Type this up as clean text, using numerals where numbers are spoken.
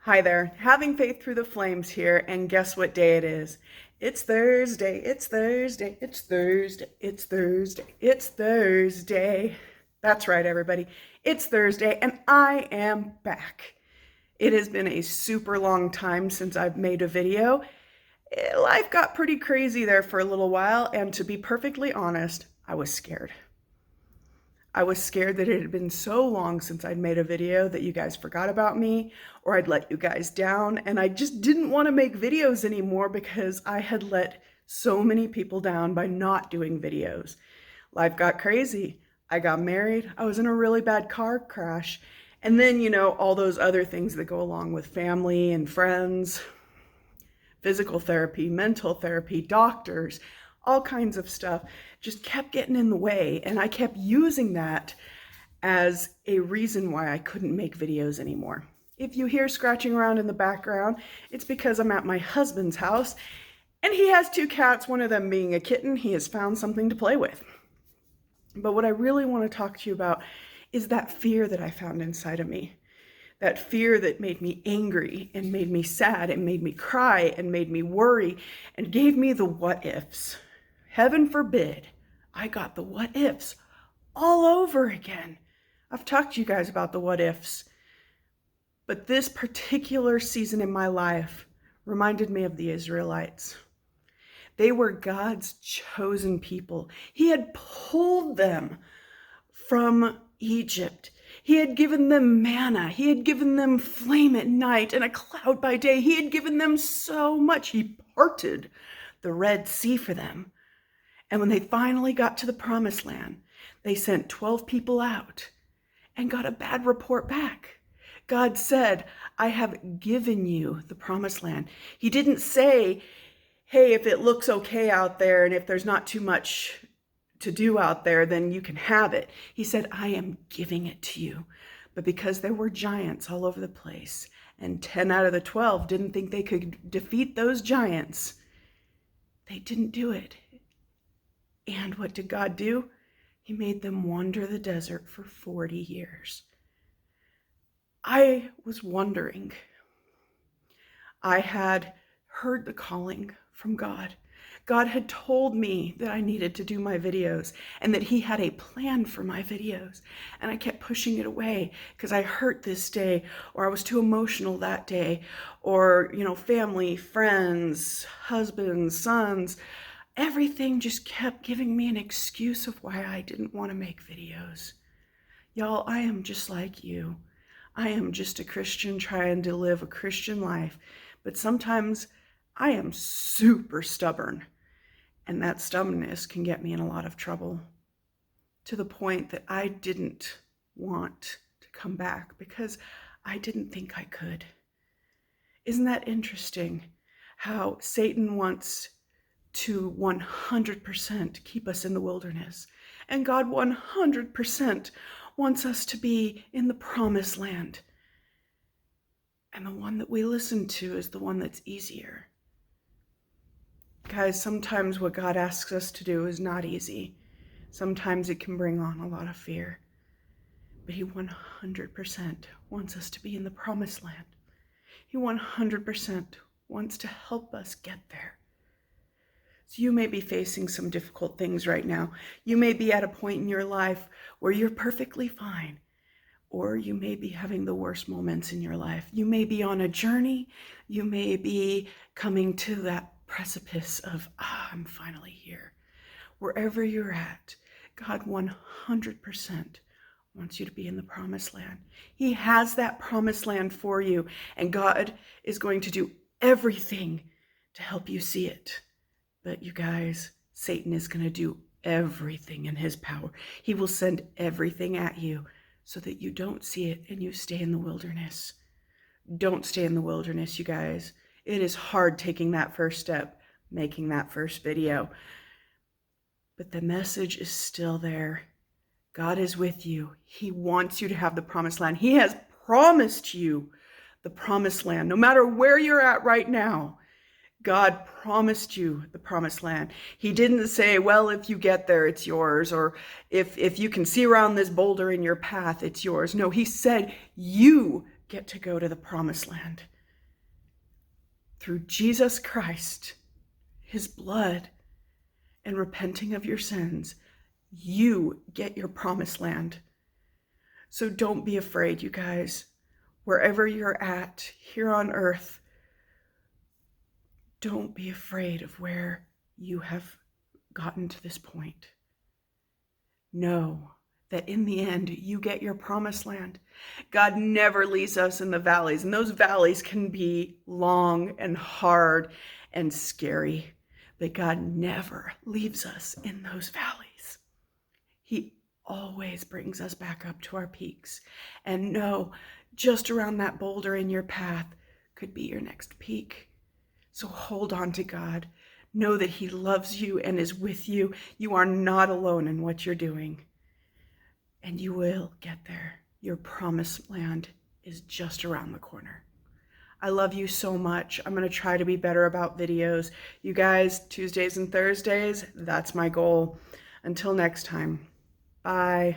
Hi there, having faith through the flames here, and guess what day it is? It's Thursday, it's Thursday, it's Thursday, it's Thursday, it's Thursday. That's right, everybody. It's Thursday, and I am back. It has been a super long time since I've made a video. Life got pretty crazy there for a little while, and to be perfectly honest, I was scared. I was scared that it had been so long since I'd made a video that you guys forgot about me or I'd let you guys down. And I just didn't want to make videos anymore because I had let so many people down by not doing videos. Life got crazy. I got married. I was in a really bad car crash. And then, all those other things that go along with family and friends, physical therapy, mental therapy, doctors, all kinds of stuff just kept getting in the way. And I kept using that as a reason why I couldn't make videos anymore. If you hear scratching around in the background, it's because I'm at my husband's house and he has two cats, one of them being a kitten. He has found something to play with. But what I really want to talk to you about is that fear that I found inside of me. That fear that made me angry and made me sad and made me cry and made me worry and gave me the what ifs. Heaven forbid I got the what ifs all over again. I've talked to you guys about the what ifs, but this particular season in my life reminded me of the Israelites. They were God's chosen people. He had pulled them from Egypt. He had given them manna. He had given them flame at night and a cloud by day. He had given them so much. He parted the Red Sea for them. And when they finally got to the promised land, they sent 12 people out and got a bad report back. God said, I have given you the promised land. He didn't say, hey, if it looks okay out there and if there's not too much to do out there, then you can have it. He said, I am giving it to you. But because there were giants all over the place, and 10 out of the 12 didn't think they could defeat those giants, they didn't do it. And what did God do? He made them wander the desert for 40 years. I was wondering. I had heard the calling from God. God had told me that I needed to do my videos and that he had a plan for my videos. And I kept pushing it away because I hurt this day, or I was too emotional that day, or, family, friends, husbands, sons, everything just kept giving me an excuse of why I didn't want to make videos. Y'all, I am just like you. I am just a Christian trying to live a Christian life, but sometimes I am super stubborn. And that stubbornness can get me in a lot of trouble, to the point that I didn't want to come back because I didn't think I could. Isn't that interesting how Satan wants to 100% keep us in the wilderness, and God 100% wants us to be in the promised land. And the one that we listen to is the one that's easier. Guys, sometimes what God asks us to do is not easy. Sometimes it can bring on a lot of fear. But he 100% wants us to be in the promised land. He 100% wants to help us get there. So you may be facing some difficult things right now. You may be at a point in your life where you're perfectly fine, or you may be having the worst moments in your life. You may be on a journey. You may be coming to that precipice of, I'm finally here. Wherever you're at, God 100% wants you to be in the promised land. He has that promised land for you, and God is going to do everything to help you see it. But you guys, Satan is going to do everything in his power. He will send everything at you so that you don't see it and you stay in the wilderness. Don't stay in the wilderness, you guys. It is hard taking that first step, making that first video. But the message is still there. God is with you. He wants you to have the promised land. He has promised you the promised land. No matter where you're at right now, God promised you the promised land. He didn't say, well, if you get there, it's yours. Or if you can see around this boulder in your path, it's yours. No, he said, you get to go to the promised land. Through Jesus Christ, his blood, and repenting of your sins, you get your promised land. So don't be afraid, you guys. Wherever you're at here on earth, don't be afraid of where you have gotten to this point. Know that in the end, you get your promised land. God never leaves us in the valleys, and those valleys can be long and hard and scary, but God never leaves us in those valleys. He always brings us back up to our peaks. And know, just around that boulder in your path could be your next peak. So hold on to God. Know that he loves you and is with you. You are not alone in what you're doing. And you will get there. Your promised land is just around the corner. I love you so much. I'm going to try to be better about videos. You guys, Tuesdays and Thursdays, that's my goal. Until next time, bye.